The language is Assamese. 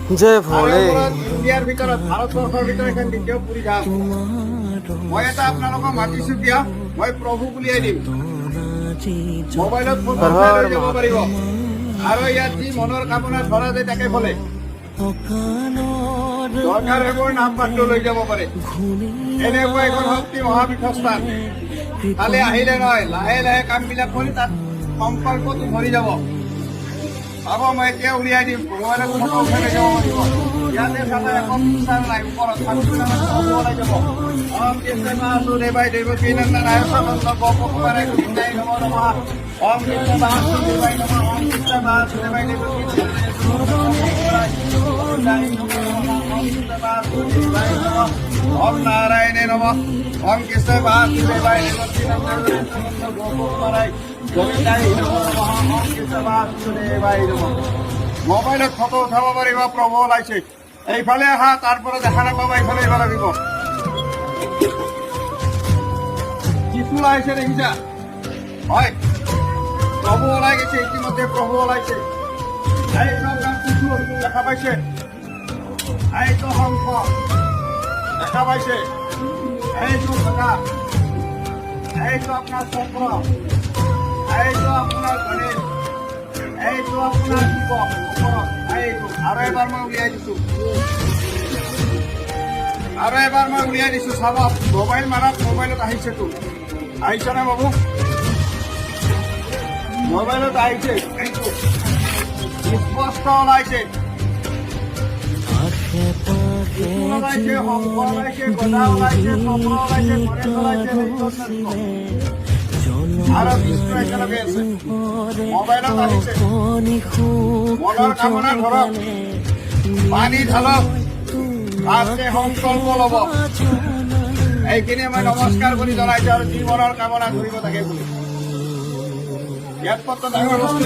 যে ভোলে ইণ্ডিয়াৰ ভিতৰত ভাৰতবৰ্ষৰ ভিতৰত এখন দ্বিতীয় পুৰী ধাম। মই এটা আপোনালোকক মাতিছো কিয়, মই প্ৰভু বুলিয়াই দিম। মোবাইলত ফটো লৈ যাব পাৰিব আৰু ইয়াত যি মনৰ কামনা ধৰা যায় তাকে বলে দৰকাৰ সেইবোৰ নাম পাত্ৰ লৈ যাব পাৰে। এনেকুৱা এখন শক্তি মহাপীঠস্থান। কালি আহিলে নহয়, লাহে লাহে কামবিলাক কৰি তাত সম্পৰ্কটো ধৰি যাব। পাব মই এতিয়া উলিয়াই দিম। মোবাইলত ফটো উঠাই লৈ যাব পাৰিব। ইয়াতে চালে একো বিচাৰ নাই, ওপৰত ওলাই যাব। ওম কৃষ্ণ বাসুদেৱায় দেৱকী নন্দনায় সনন্দ গোপকুমাৰায় গোবিন্দায় নমো নমঃ। ওম কৃষ্ণ বাসুদেৱায় নমঃ। ওম কৃষ্ণ বাসুদেৱায় দেৱকী ওম নাৰায়ণে নমঃ। ওম কৃষ্ণ বাসুদেবায় দেবকী নন্দনায় সনন্দ গোপকুমাৰায় গোবিন্দায় নমো নমঃ। ওম কৃষ্ণ বাসুদেৱায় নমঃ। মোবাইলত ফটো উঠাব পাৰিব। প্ৰভু ওলাইছে। এইফালে আহা, তাৰপৰা দেখা নাপাবা, এইফালে আহিব লাগিব। কিছু ওলাইছে দেখিছা? হয়, প্ৰভু ওলাই গৈছে। ইতিমধ্যে প্ৰভু ওলাইছে। এইটো আপোনাৰ কিছু দেখা পাইছে, এইটো শংখ দেখা পাইছে, এইটো গদা, এইটো আপোনাৰ চক্ৰ, এইটো আপোনাৰ গণেশ, এইটো আপোনাৰ শিৱ ওপৰত, এইটো আৰু এবাৰ মই উলিয়াই দিছো, আৰু এবাৰ মই উলিয়াই দিছো। চাব, মোবাইল মাৰক। মোবাইলত আহিছেতো, আহিছেনে বাবু? মোবাইলত আহিছে, এইটো স্পষ্ট ওলাইছে। ওলাইছে, শংখ ওলাইছে, গদা ওলাইছে, চক্ৰ ওলাইছে, গণেশ ওলাইছে, আৰু বিষ্ণু একেলগে আছে। মোবাইলত আহিছে। মনৰ কামনা ধৰক, পানী ঢালক, তাতে সংকল্প ল'ব। এইখিনি মই নমস্কাৰ কৰি জনাইছো। আৰু যি মনৰ কামনা ধৰিব থাকে বুলি ইয়াত কত ডাঙৰ বস্তু